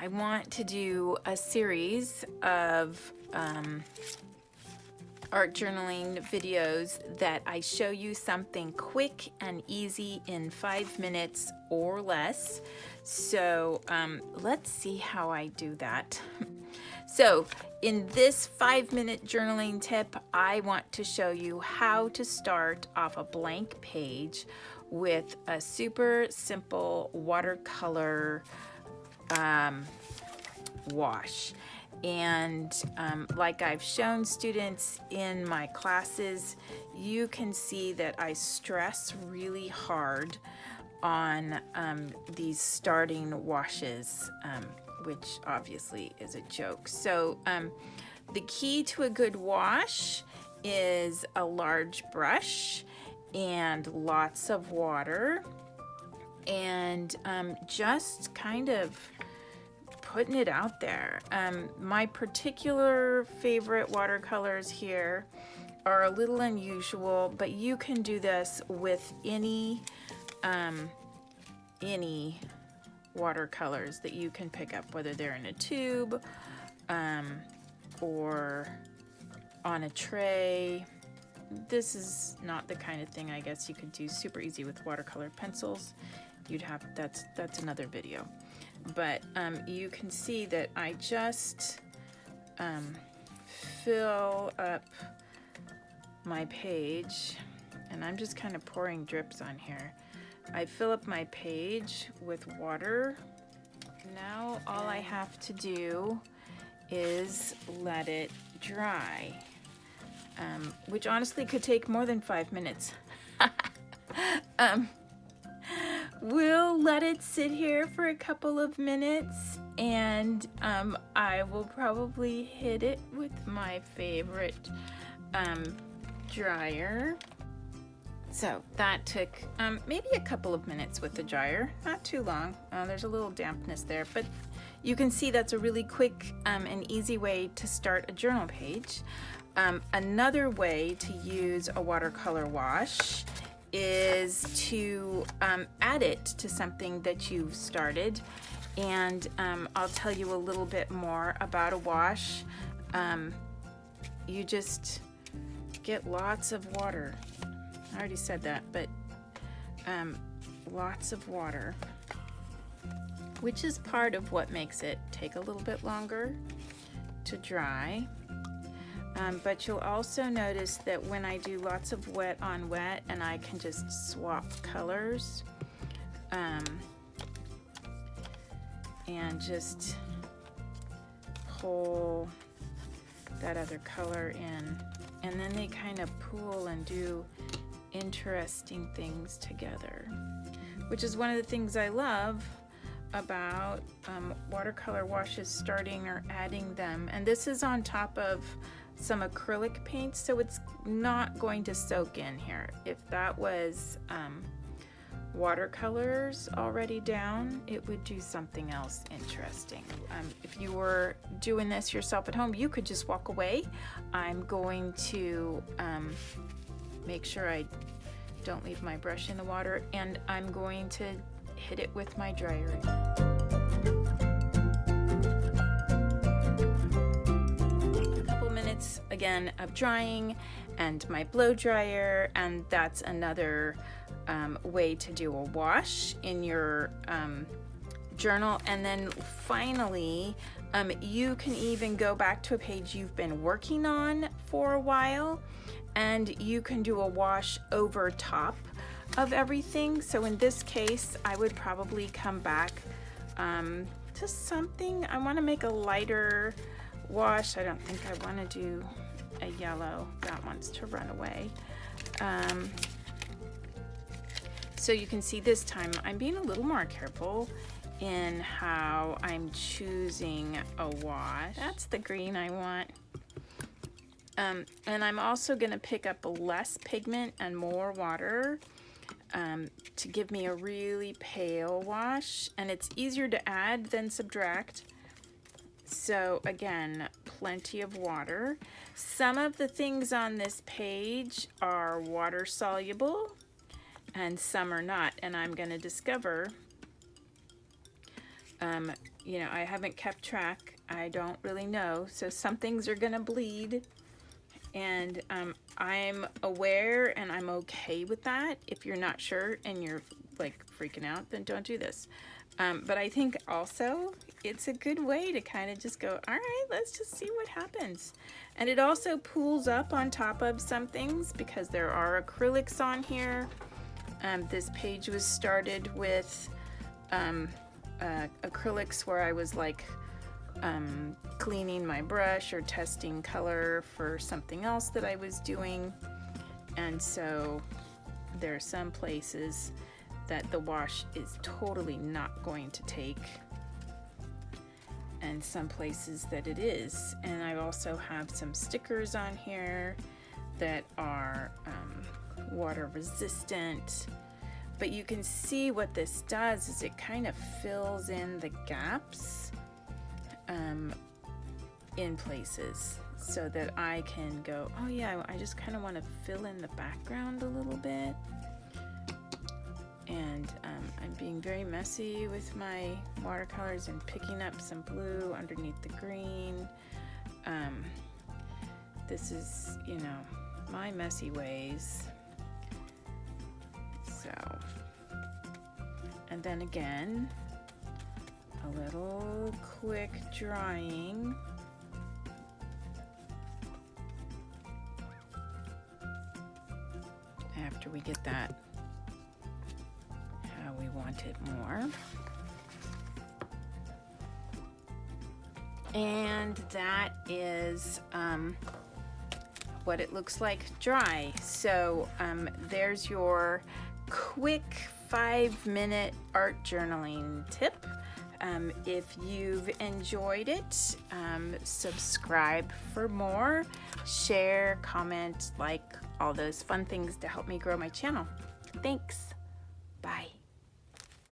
I want to do a series of art journaling videos that I show you something quick and easy in 5 minutes or less. So let's see how I do that. So in this 5-minute journaling tip, I want to show you how to start off a blank page with a super simple watercolor wash. And like I've shown students in my classes, you can see that I stress really hard on these starting washes, which obviously is a joke. So the key to a good wash is a large brush and lots of water, and just kind of putting it out there. My particular favorite watercolors here are a little unusual, but you can do this with any watercolors that you can pick up, whether they're in a tube or on a tray. This is not the kind of thing I guess you could do super easy with watercolor pencils. You'd have, that's another video. But you can see that I just fill up my page, and I'm just kind of pouring drips on here. I fill up my page with water. Now all I have to do is let it dry, which honestly could take more than 5 minutes. We'll let it sit here for a couple of minutes, and I will probably hit it with my favorite dryer. So that took maybe a couple of minutes with the dryer, not too long. There's a little dampness there, but you can see that's a really quick and easy way to start a journal page. Another way to use a watercolor wash is to add it to something that you've started, and I'll tell you a little bit more about a wash. You just get lots of water. I already said that, but lots of water, which is part of what makes it take a little bit longer to dry. But you'll also notice that when I do lots of wet on wet, and I can just swap colors and just pull that other color in, and then they kind of pool and do interesting things together, which is one of the things I love about watercolor washes, starting or adding them. And this is on top of some acrylic paint, so it's not going to soak in here. If that was watercolors already down, it would do something else interesting. If you were doing this yourself at home, you could just walk away. I'm going to make sure I don't leave my brush in the water, and I'm going to hit it with my dryer. Again of drying and my blow dryer, and that's another way to do a wash in your journal. And then finally, you can even go back to a page you've been working on for a while, and you can do a wash over top of everything. So in this case, I would probably come back to something. I want to make a lighter wash. I don't think I want to do a yellow. That wants to run away. So you can see this time I'm being a little more careful in how I'm choosing a wash. That's the green I want. And I'm also going to pick up less pigment and more water to give me a really pale wash. And it's easier to add than subtract. So again, plenty of water. Some of the things on this page are water soluble and some are not, and I'm going to discover you know, I haven't kept track. I don't really know. So some things are gonna bleed, and I'm aware and I'm okay with that. If you're not sure and you're like freaking out, then don't do this. But I think also it's a good way to kind of just go, all right, let's just see what happens. And it also pools up on top of some things because there are acrylics on here. This page was started with acrylics where I was like cleaning my brush or testing color for something else that I was doing. And so there are some places that the wash is totally not going to take, and some places that it is. And I also have some stickers on here that are water resistant, but you can see what this does is it kind of fills in the gaps in places so that I can go, oh yeah, I just kind of want to fill in the background a little bit. And I'm being very messy with my watercolors and picking up some blue underneath the green. This is, you know, my messy ways. So, and then again, a little quick drying. After we get that how we want it more. And that is what it looks like dry. So there's your quick 5-minute art journaling tip. If you've enjoyed it, subscribe for more, share, comment, like, all those fun things to help me grow my channel. Thanks. Bye.